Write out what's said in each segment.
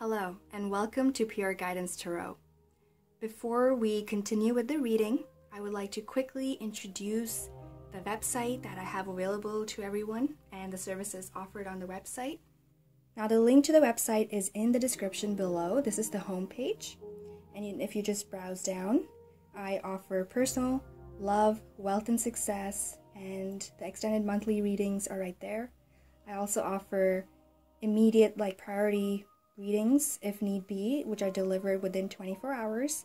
Hello, and welcome to Pure Guidance Tarot. Before we continue with the reading, I would like to quickly introduce the website that I have available to everyone and the services offered on the website. Now, the link to the website is in the description below. This is the home page, and if you just browse down, I offer personal, love, wealth and success, and the extended monthly readings are right there. I also offer immediate, priority readings if need be, which are delivered within 24 hours,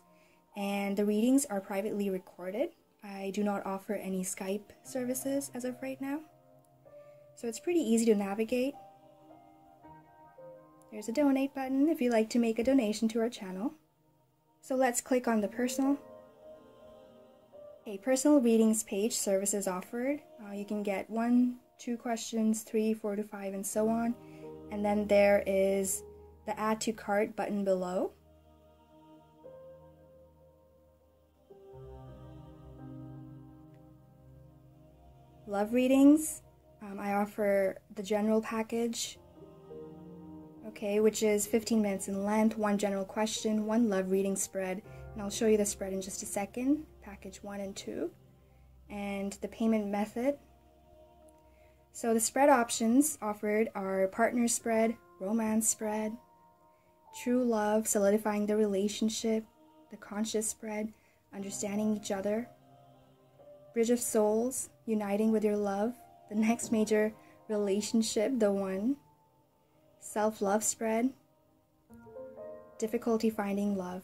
and the readings are privately recorded. I do not offer any Skype services as of right now, so it's pretty easy to navigate. There's a donate button if you'd like to make a donation to our channel. So let's click on the personal. A personal readings page, services offered. You can get 1, 2 questions, 3, 4 to 5, and so on. And then there is the add to cart button below. Love readings. I offer the general package, which is 15 minutes in length, 1 general question, 1 love reading spread, and I'll show you the spread in just a second, package 1 and 2, and the payment method. So the spread options offered are partner spread, romance spread, true love, solidifying the relationship, the conscious spread, understanding each other, bridge of souls, uniting with your love, the next major relationship, the one, self-love spread, difficulty finding love,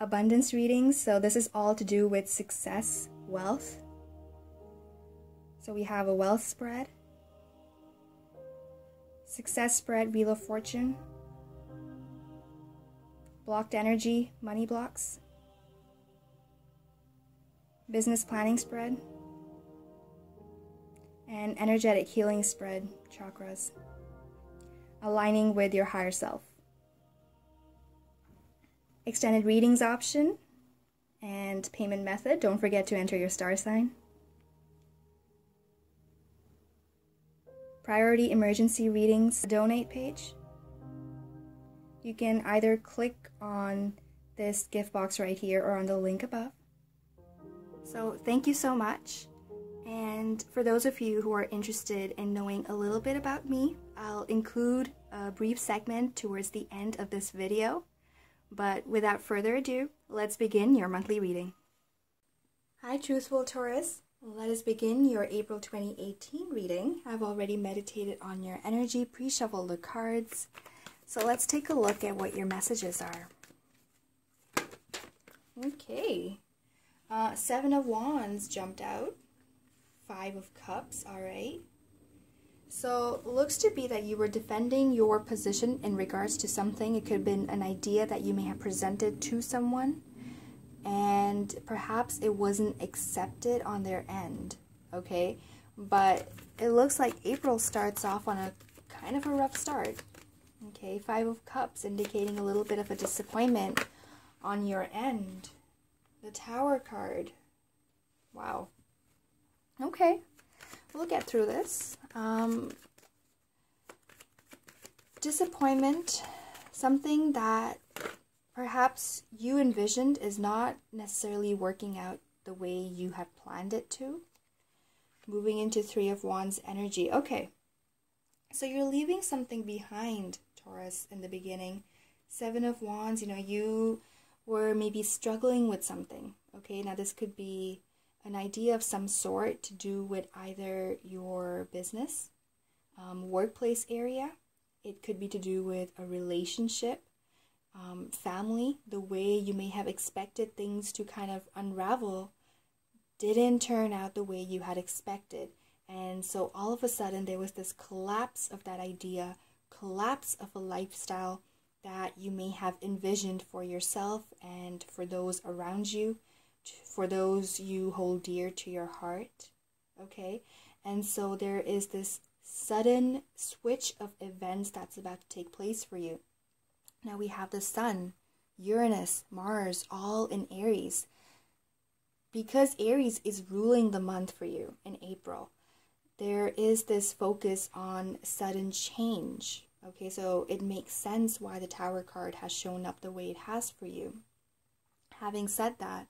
abundance readings. So this is all to do with success, wealth. So we have a wealth spread, success spread, wheel of fortune, blocked energy, money blocks, business planning spread, and energetic healing spread, chakras, aligning with your higher self. Extended readings option and payment method. Don't forget to enter your star sign. Priority emergency readings donate page. You can either click on this gift box right here or on the link above. So thank you so much. And for those of you who are interested in knowing a little bit about me, I'll include a brief segment towards the end of this video. But without further ado, let's begin your monthly reading. Hi, truthful Taurus. Let us begin your April 2018 reading. I've already meditated on your energy, pre-shuffled the cards. So let's take a look at what your messages are. Okay. 7 of Wands jumped out. 5 of Cups, alright. So looks to be that you were defending your position in regards to something. It could have been an idea that you may have presented to someone, and perhaps it wasn't accepted on their end, okay? But it looks like April starts off on a kind of a rough start, okay? 5 of Cups indicating a little bit of a disappointment on your end. The Tower card. Wow. Okay, we'll get through this. Disappointment, something that perhaps you envisioned is not necessarily working out the way you had planned it to. Moving into 3 of Wands energy. Okay, so you're leaving something behind, Taurus, in the beginning. 7 of Wands, you were maybe struggling with something. Okay, now this could be an idea of some sort to do with either your business, workplace area. It could be to do with a relationship, family. The way you may have expected things to kind of unravel didn't turn out the way you had expected. And so all of a sudden there was this collapse of that idea, collapse of a lifestyle that you may have envisioned for yourself and for those around you, for those you hold dear to your heart, okay? And so there is this sudden switch of events that's about to take place for you. Now we have the Sun, Uranus, Mars, all in Aries. Because Aries is ruling the month for you in April, there is this focus on sudden change. Okay, so it makes sense why the Tower card has shown up the way it has for you. Having said that,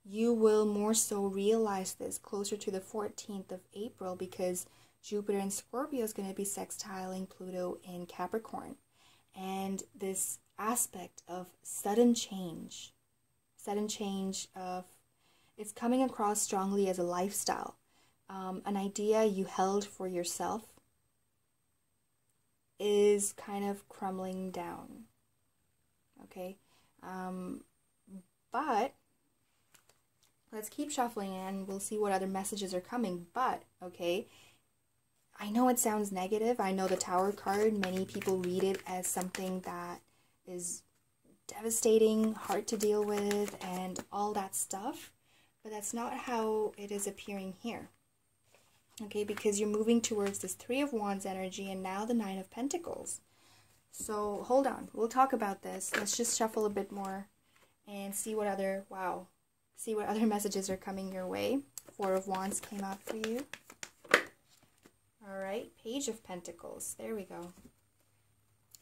you will more so realize this closer to the 14th of April, because Jupiter in Scorpio is going to be sextiling Pluto in Capricorn. And this aspect of sudden change of, it's coming across strongly as a lifestyle, an idea you held for yourself is kind of crumbling down. Okay, but let's keep shuffling and we'll see what other messages are coming. But okay, I know it sounds negative. I know the Tower card, many people read it as something that is devastating, hard to deal with, and all that stuff. But that's not how it is appearing here. Okay, because you're moving towards this Three of Wands energy and now the Nine of Pentacles. So hold on, we'll talk about this. Let's just shuffle a bit more and see what other, see what other messages are coming your way. Four of Wands came out for you. All right, Page of Pentacles, there we go.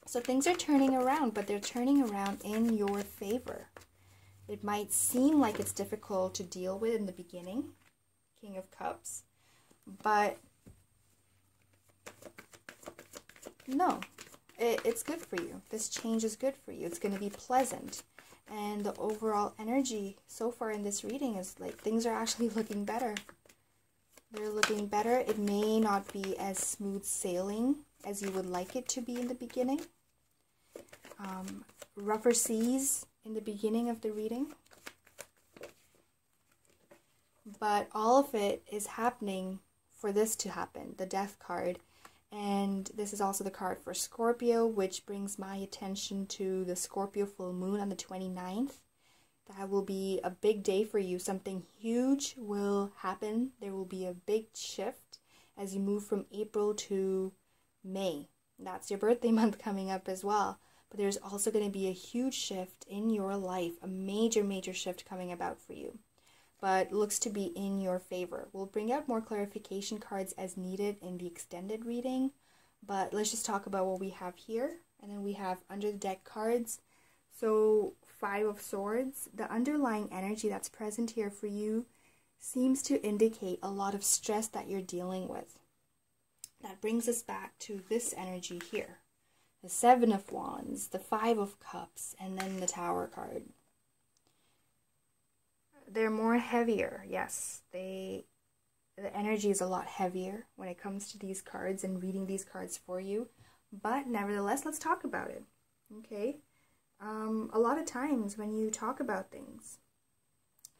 So things are turning around, but they're turning around in your favor. It might seem like it's difficult to deal with in the beginning, King of Cups, but no, it's good for you. This change is good for you. It's going to be pleasant. And the overall energy so far in this reading is like things are actually looking better. They're looking better. It may not be as smooth sailing as you would like it to be in the beginning. Rougher seas in the beginning of the reading. But all of it is happening for this to happen, the Death card. And this is also the card for Scorpio, which brings my attention to the Scorpio full moon on the 29th. That will be a big day for you. Something huge will happen. There will be a big shift as you move from April to May. That's your birthday month coming up as well. But there's also going to be a huge shift in your life, a major, major shift coming about for you. But looks to be in your favor. We'll bring out more clarification cards as needed in the extended reading. But let's just talk about what we have here. And then we have under the deck cards. So Five of Swords, the underlying energy that's present here for you seems to indicate a lot of stress that you're dealing with. That brings us back to this energy here. The Seven of Wands, the Five of Cups, and then the Tower card. They're more heavier, yes. The energy is a lot heavier when it comes to these cards and reading these cards for you. But nevertheless, let's talk about it, okay? A lot of times when you talk about things,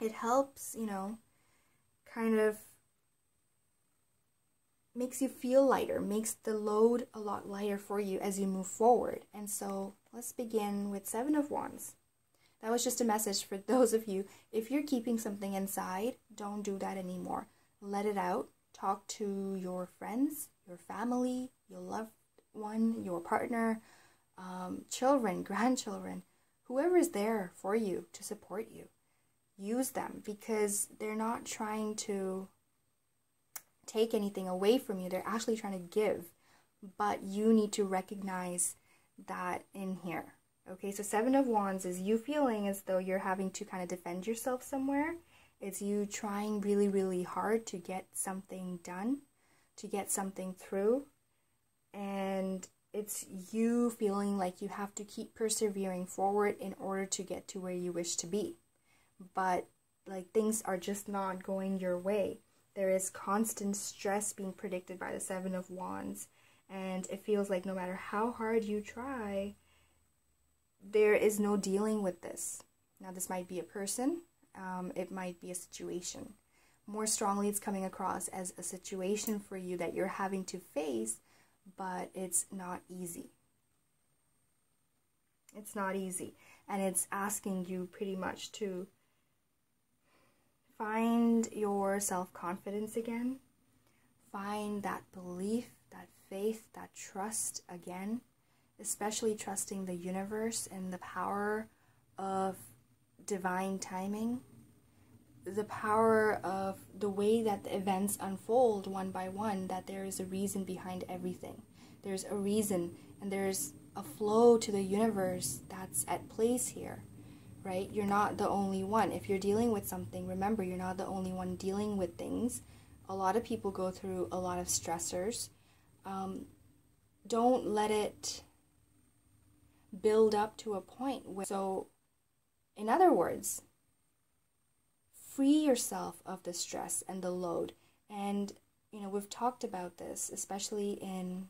it helps, you know, kind of makes you feel lighter, makes the load a lot lighter for you as you move forward. And so let's begin with Seven of Wands. That was just a message for those of you. If you're keeping something inside, don't do that anymore. Let it out. Talk to your friends, your family, your loved one, your partner, children, grandchildren, whoever is there for you to support you. Use them because they're not trying to take anything away from you. They're actually trying to give. But you need to recognize that in here. Okay, so Seven of Wands is you feeling as though you're having to kind of defend yourself somewhere. It's you trying really, really hard to get something done, to get something through. And it's you feeling like you have to keep persevering forward in order to get to where you wish to be. But like things are just not going your way. There is constant stress being predicted by the Seven of Wands. And it feels like no matter how hard you try, there is no dealing with this. Now, this might be a person. It might be a situation. More strongly, it's coming across as a situation for you that you're having to face, but it's not easy. It's not easy. And it's asking you pretty much to find your self-confidence again. Find that belief, that faith, that trust again. Especially trusting the universe and the power of divine timing. the power of the way that the events unfold one by one, that there is a reason behind everything. There's a reason, and there's a flow to the universe that's at place here, right? You're not the only one. If you're dealing with something, remember, you're not the only one dealing with things. A lot of people go through a lot of stressors. Don't let it build up to a point where, so in other words, free yourself of the stress and the load. And we've talked about this, especially in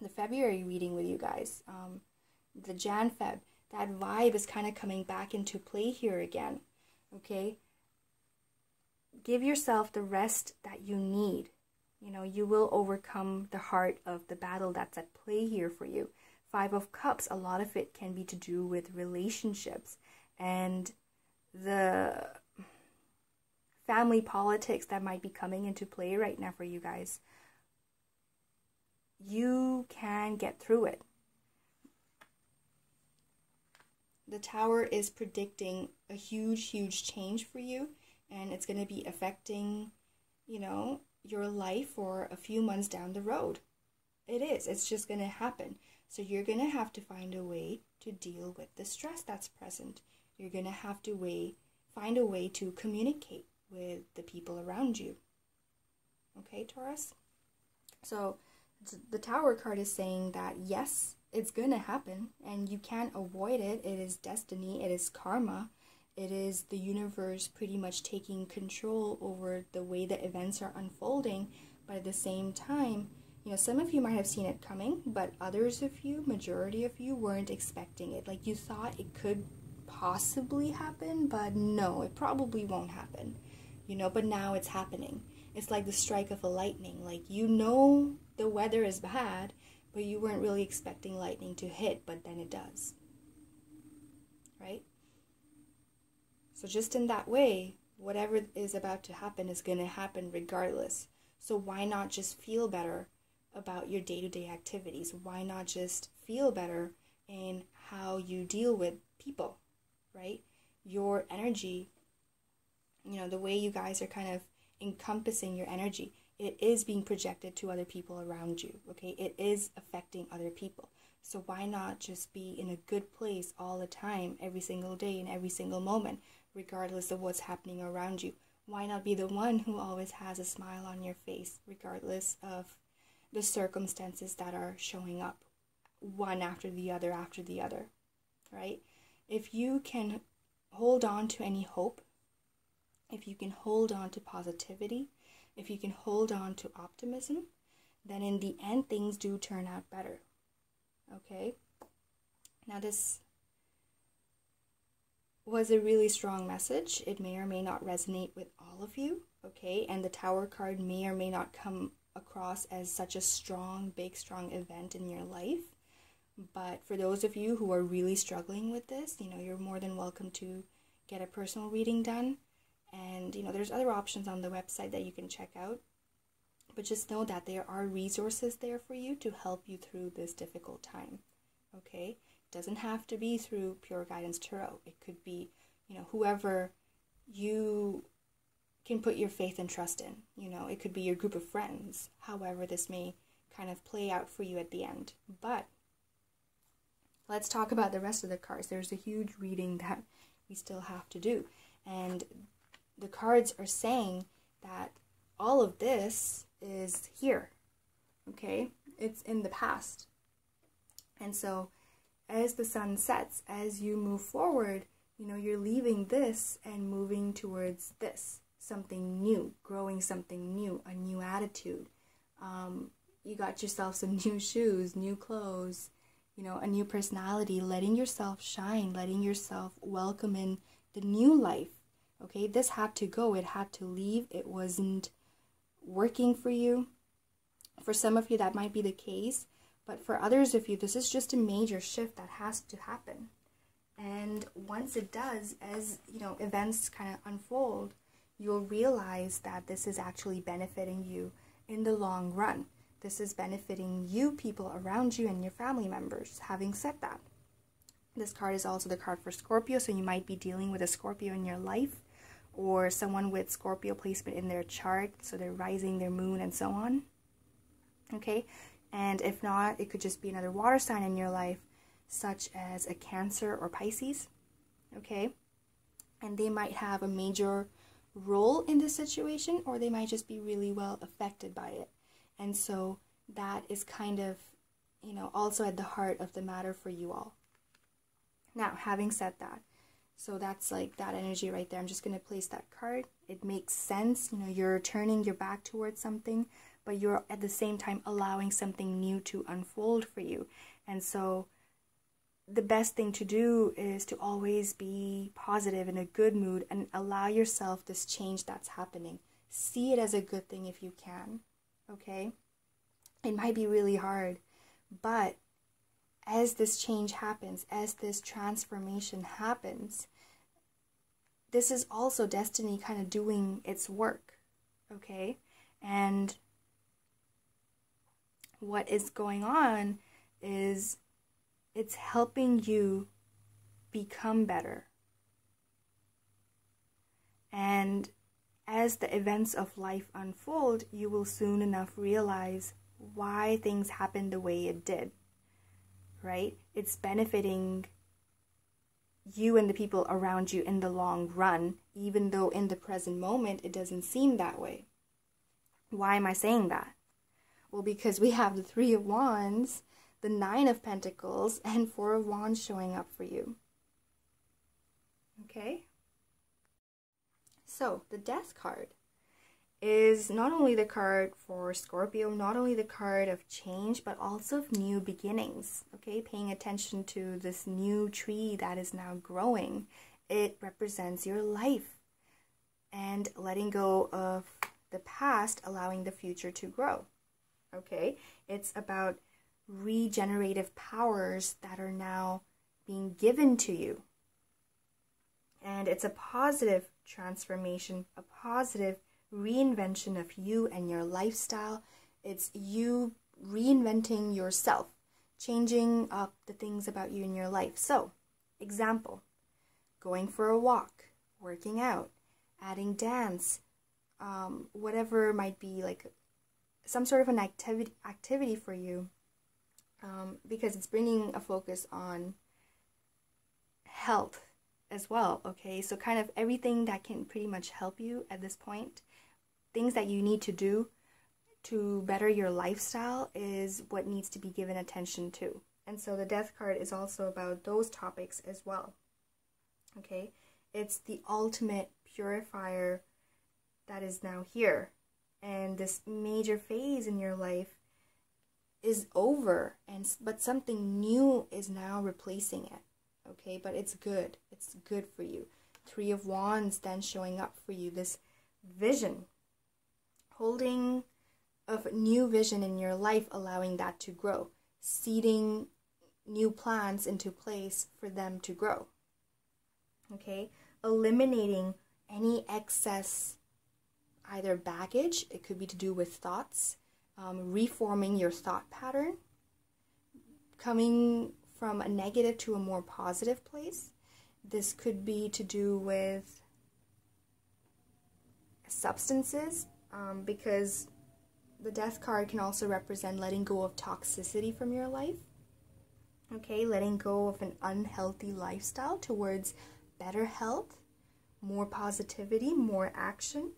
the February reading with you guys, the Jan-Feb. That vibe is kind of coming back into play here again. Okay, give yourself the rest that you need. You will overcome the heart of the battle that's at play here for you. 5 of Cups, a lot of it can be to do with relationships and the family politics that might be coming into play right now for you guys. You can get through it. The Tower is predicting a huge, huge change for you, and it's going to be affecting, your life for a few months down the road. It is. It's just going to happen. So you're going to have to find a way to deal with the stress that's present. You're going to have to find a way to communicate with the people around you. Okay, Taurus? So the Tower card is saying that, yes, it's going to happen, and you can't avoid it. It is destiny. It is karma. It is the universe pretty much taking control over the way the events are unfolding. But at the same time, some of you might have seen it coming, but others of you, majority of you, weren't expecting it. Like, you thought it could possibly happen, but no, it probably won't happen. But now it's happening. It's like the strike of a lightning. Like, the weather is bad, but you weren't really expecting lightning to hit, but then it does. Right? So just in that way, whatever is about to happen is going to happen regardless. So why not just feel better about your day-to-day activities? Why not just feel better in how you deal with people, right? Your energy, the way you guys are kind of encompassing your energy, it is being projected to other people around you, okay? It is affecting other people. So why not just be in a good place all the time, every single day, and every single moment, regardless of what's happening around you? Why not be the one who always has a smile on your face, regardless of the circumstances that are showing up, one after the other, right? If you can hold on to any hope, if you can hold on to positivity, if you can hold on to optimism, then in the end, things do turn out better. Okay? Now, this was a really strong message. It may or may not resonate with all of you, okay? And the Tower card may or may not come across as such a strong, big, strong event in your life. But for those of you who are really struggling with this, you're more than welcome to get a personal reading done. And, there's other options on the website that you can check out. But just know that there are resources there for you to help you through this difficult time, okay? It doesn't have to be through Pure Guidance Tarot. It could be, whoever you can put your faith and trust in. It could be your group of friends, however this may kind of play out for you at the end. But let's talk about the rest of the cards. There's a huge reading that we still have to do. And the cards are saying that all of this is here, okay? It's in the past. And so as the sun sets, as you move forward, you're leaving this and moving towards this, something new, growing something new, a new attitude. You got yourself some new shoes, new clothes, a new personality, letting yourself shine, letting yourself welcome in the new life. Okay, this had to go, it had to leave, it wasn't working for you. For some of you, that might be the case, but for others of you, this is just a major shift that has to happen. And once it does, as events kind of unfold, you'll realize that this is actually benefiting you in the long run. This is benefiting you, people around you, and your family members. Having said that, this card is also the card for Scorpio, so you might be dealing with a Scorpio in your life, or someone with Scorpio placement in their chart, so their rising, their moon, and so on. Okay, and if not, it could just be another water sign in your life, such as a Cancer or Pisces. Okay, and they might have a major role in this situation, or they might just be really well affected by it. And so that is kind of, you know, also at the heart of the matter for you all. Now, having said that, so that's like that energy right there. I'm just going to place that card. It makes sense. You know, you're turning your back towards something, but you're at the same time allowing something new to unfold for you. And so the best thing to do is to always be positive, in a good mood, and allow yourself this change that's happening. See it as a good thing if you can, okay? It might be really hard, but as this change happens, as this transformation happens, this is also destiny kind of doing its work, okay? And what is going on is it's helping you become better. And as the events of life unfold, you will soon enough realize why things happened the way it did. Right? It's benefiting you and the people around you in the long run, even though in the present moment it doesn't seem that way. Why am I saying that? Well, because we have the Three of Wands, the Nine of Pentacles, and Four of Wands showing up for you. Okay? So, the Death card is not only the card for Scorpio, not only the card of change, but also of new beginnings, okay? Paying attention to this new tree that is now growing. It represents your life, and letting go of the past, allowing the future to grow, okay? It's about regenerative powers that are now being given to you. And it's a positive transformation, a positive reinvention of you and your lifestyle. It's you reinventing yourself, changing up the things about you in your life. So, example, going for a walk, working out, adding dance, whatever might be, like some sort of an activity for you, because it's bringing a focus on health as well, okay? So kind of everything that can pretty much help you at this point, things that you need to do to better your lifestyle, is what needs to be given attention to. And so the Death card is also about those topics as well, okay? It's the ultimate purifier that is now here, and this major phase in your life is over, but something new is now replacing it, okay? But it's good for you. Three of Wands then showing up for you, this vision, holding of new vision in your life, allowing that to grow, seeding new plans into place for them to grow, okay? Eliminating any excess, either baggage, it could be to do with thoughts, reforming your thought pattern, coming from a negative to a more positive place. This could be to do with substances, because the Death card can also represent letting go of toxicity from your life, okay? Letting go of an unhealthy lifestyle towards better health, more positivity, more action,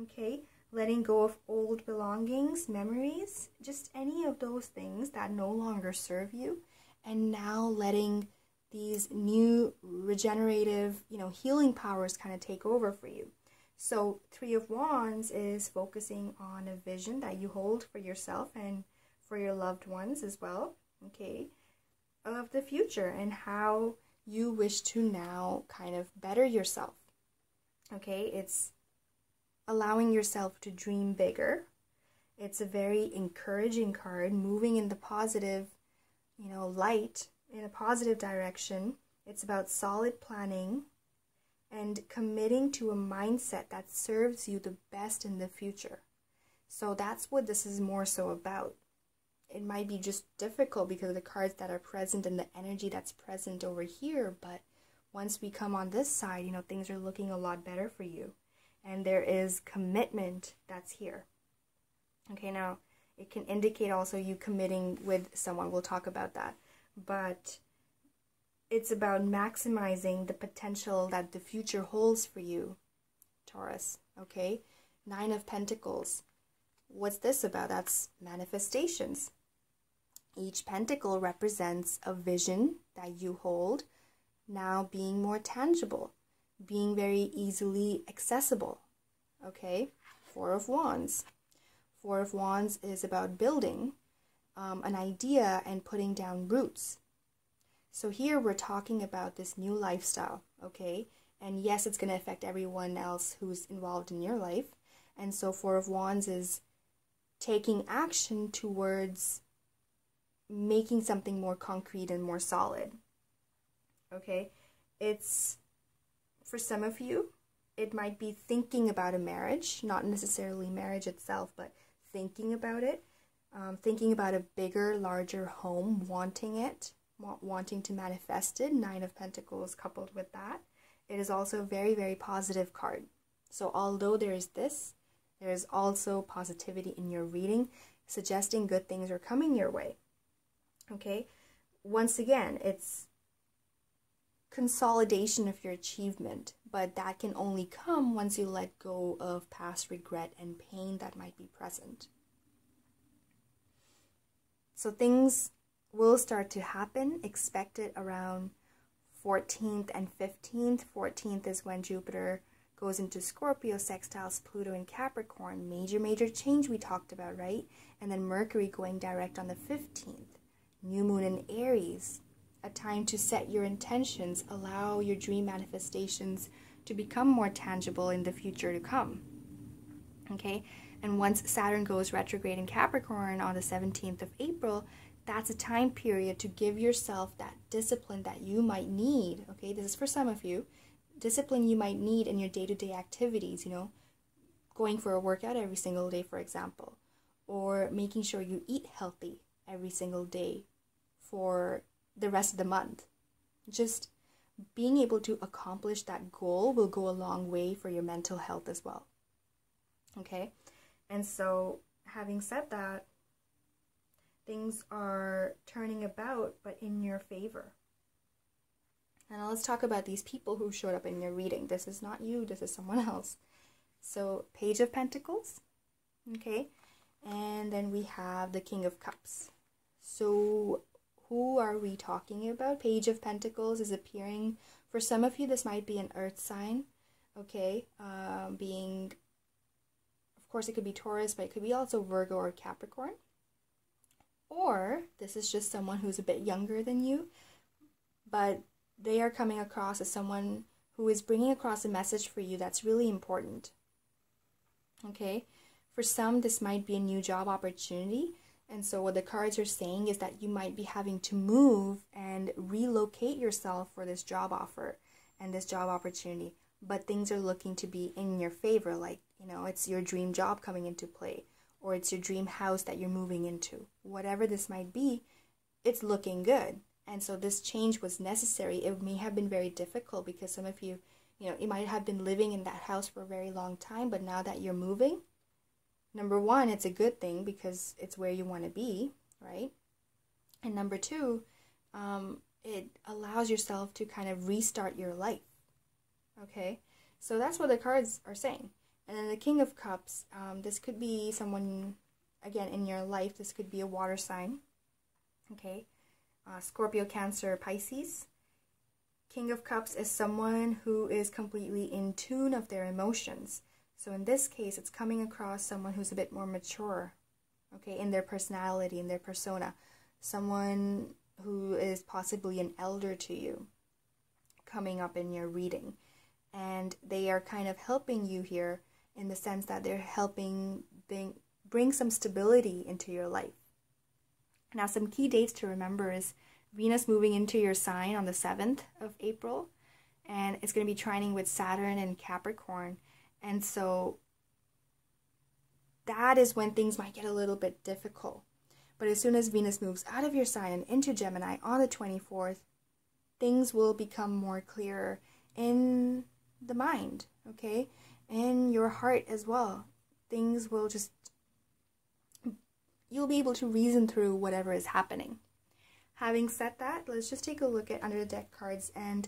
okay? Letting go of old belongings, memories, just any of those things that no longer serve you, and now letting these new regenerative, healing powers kind of take over for you. So Three of Wands is focusing on a vision that you hold for yourself and for your loved ones as well, okay, of the future and how you wish to now kind of better yourself, okay? It's allowing yourself to dream bigger. It's a very encouraging card, moving in the positive, light, in a positive direction. It's about solid planning and committing to a mindset that serves you the best in the future. So that's what this is more so about. It might be just difficult because of the cards that are present and the energy that's present over here, but Once we come on this side, you know, things are looking a lot better for you. And there is commitment that's here. Okay, now it can indicate also you committing with someone. We'll talk about that. But it's about maximizing the potential that the future holds for you, Taurus. Okay, 9 of Pentacles. What's this about? That's manifestations. Each pentacle represents a vision that you hold now being more tangible, being very easily accessible. Okay, 4 of Wands. 4 of Wands is about building an idea and putting down roots. So here we're talking about this new lifestyle, okay? And yes, it's going to affect everyone else who's involved in your life. And so 4 of Wands is taking action towards making something more concrete and more solid. Okay, it's, for some of you, it might be thinking about a marriage, not necessarily marriage itself, but thinking about it, thinking about a bigger, larger home, wanting it, wanting to manifest it. 9 of Pentacles coupled with that. It is also a very, very positive card. So although there is this, there is also positivity in your reading, suggesting good things are coming your way. Okay, once again, it's consolidation of your achievement, but that can only come once you let go of past regret and pain that might be present. So things will start to happen, expected around 14th and 15th. 14th is when Jupiter goes into Scorpio, sextiles Pluto in Capricorn. Major change we talked about, right? And then Mercury going direct on the 15th. New moon in Aries, a time to set your intentions, allow your dream manifestations to become more tangible in the future to come. Okay, and once Saturn goes retrograde in Capricorn on the 17th of April, that's a time period to give yourself that discipline that you might need. Okay, this is for some of you. Discipline you might need in your day-to-day activities, you know, going for a workout every single day, for example, or making sure you eat healthy every single day for the rest of the month. Just being able to accomplish that goal will go a long way for your mental health as well. Okay, and so having said that, things are turning about, but in your favor. And now let's talk about these people who showed up in your reading. This is not you, this is someone else. So Page of Pentacles, okay, and then we have the King of Cups. So who are we talking about? Page of Pentacles is appearing, for some of you, this might be an earth sign, okay, being, of course it could be Taurus, but it could be also Virgo or Capricorn. Or this is just someone who's a bit younger than you, but they are coming across as someone who is bringing across a message for you that's really important. Okay, for some, this might be a new job opportunity. And so what the cards are saying is that you might be having to move and relocate yourself for this job offer and this job opportunity. But things are looking to be in your favor, like, you know, it's your dream job coming into play, or it's your dream house that you're moving into. Whatever this might be, it's looking good. And so this change was necessary. It may have been very difficult because some of you, you know, you might have been living in that house for a very long time, but now that you're moving, number one, it's a good thing because it's where you want to be, right? And number two, it allows yourself to kind of restart your life, okay? So that's what the cards are saying. And then the King of Cups, this could be someone, again, in your life. This could be a water sign, okay? Scorpio, Cancer, Pisces. King of Cups is someone who is completely in tune of their emotions. So in this case, it's coming across someone who's a bit more mature, okay, in their personality, in their persona. Someone who is possibly an elder to you coming up in your reading. And they are kind of helping you here in the sense that they're helping bring some stability into your life. Now, some key dates to remember is Venus moving into your sign on the 7th of April. And it's going to be trining with Saturn and Capricorn. And so that is when things might get a little bit difficult. But as soon as Venus moves out of your sign and into Gemini on the 24th, things will become more clearer in the mind, okay? And your heart as well. Things will just, you'll be able to reason through whatever is happening. Having said that, let's just take a look at under the deck cards, and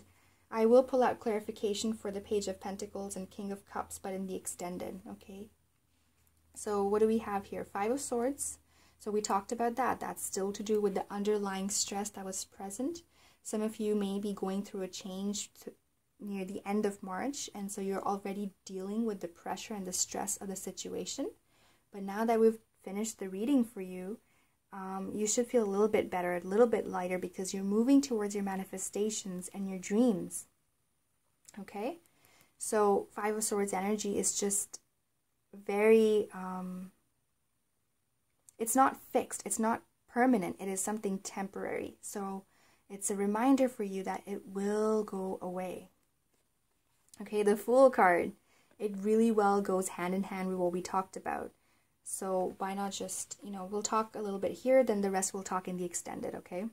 I will pull out clarification for the Page of Pentacles and King of Cups, but in the extended, okay? So what do we have here? Five of Swords. So we talked about that. That's still to do with the underlying stress that was present. Some of you may be going through a change near the end of March, and so you're already dealing with the pressure and the stress of the situation. But now that we've finished the reading for you, you should feel a little bit better, a little bit lighter, because you're moving towards your manifestations and your dreams. Okay? So Five of Swords energy is just very, it's not fixed, it's not permanent, it is something temporary. So it's a reminder for you that it will go away. Okay, the Fool card, it really well goes hand in hand with what we talked about. So why not just, we'll talk a little bit here, then the rest we'll talk in the extended, okay?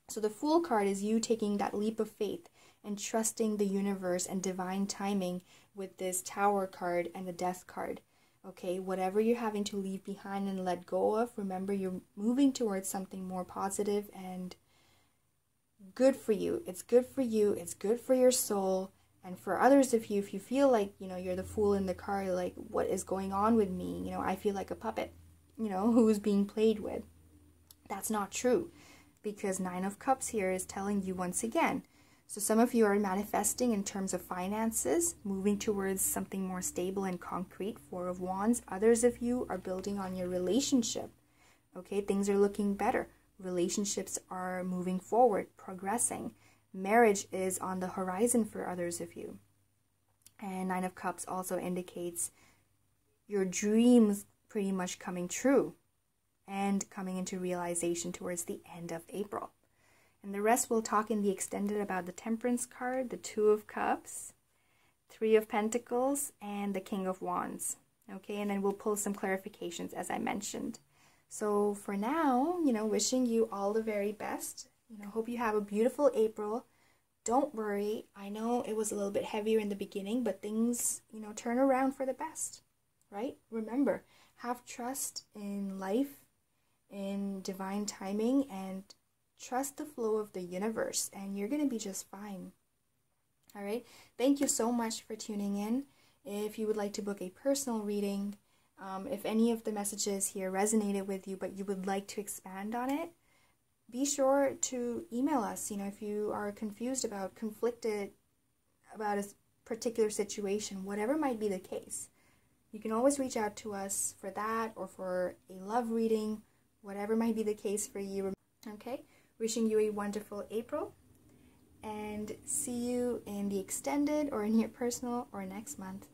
So the Fool card is you taking that leap of faith and trusting the universe and divine timing with this Tower card and the Death card. Okay, whatever you're having to leave behind and let go of, remember you're moving towards something more positive and good for you. It's good for you. It's good for your soul. And for others of you, if you feel like, you're the fool in the card, like, what is going on with me? I feel like a puppet, who's being played with. That's not true, because Nine of Cups here is telling you once again. So some of you are manifesting in terms of finances, moving towards something more stable and concrete, Four of Wands. Others of you are building on your relationship. Okay, things are looking better. Relationships are moving forward, progressing. Marriage is on the horizon for others of you. And Nine of Cups also indicates your dreams pretty much coming true and coming into realization towards the end of April. And the rest we'll talk in the extended about the Temperance card, the Two of Cups, Three of Pentacles, and the King of Wands. Okay, and then we'll pull some clarifications as I mentioned. So for now, wishing you all the very best. Hope you have a beautiful April. Don't worry. I know it was a little bit heavier in the beginning, but things, turn around for the best, right? Remember, have trust in life, in divine timing, and trust the flow of the universe, and you're going to be just fine. All right. Thank you so much for tuning in. If you would like to book a personal reading, if any of the messages here resonated with you, but you would like to expand on it, be sure to email us. If you are confused about, conflicted about a particular situation, whatever might be the case, you can always reach out to us for that or for a love reading, whatever might be the case for you. Okay, wishing you a wonderful April, and see you in the extended or in your personal or next month.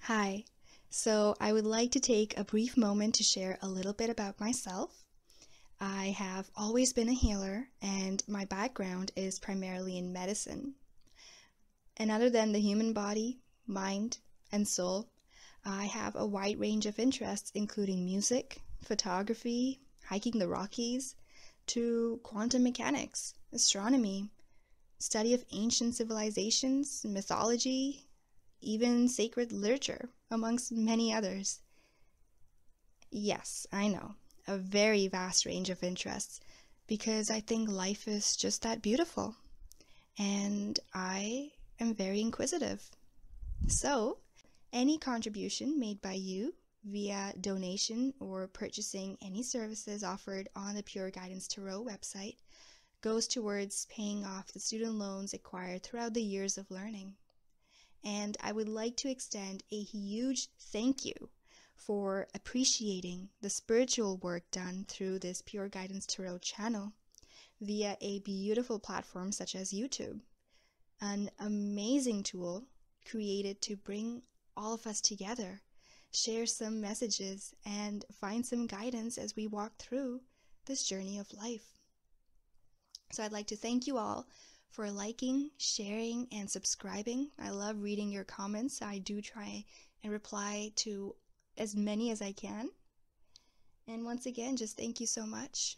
Hi. So I would like to take a brief moment to share a little bit about myself. I have always been a healer, and my background is primarily in medicine. And other than the human body, mind, and soul, I have a wide range of interests, including music, photography, hiking the Rockies, to quantum mechanics, astronomy, study of ancient civilizations, mythology, even sacred literature, amongst many others. Yes, I know, a very vast range of interests, because I think life is just that beautiful, and I am very inquisitive. So, any contribution made by you via donation or purchasing any services offered on the Pure Guidance Tarot website goes towards paying off the student loans acquired throughout the years of learning. And I would like to extend a huge thank you for appreciating the spiritual work done through this Pure Guidance Tarot channel via a beautiful platform such as YouTube. An amazing tool created to bring all of us together, share some messages, and find some guidance as we walk through this journey of life. So I'd like to thank you all for liking, sharing, and subscribing. I love reading your comments. I do try and reply to as many as I can. And once again, just thank you so much.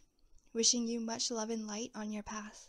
Wishing you much love and light on your path.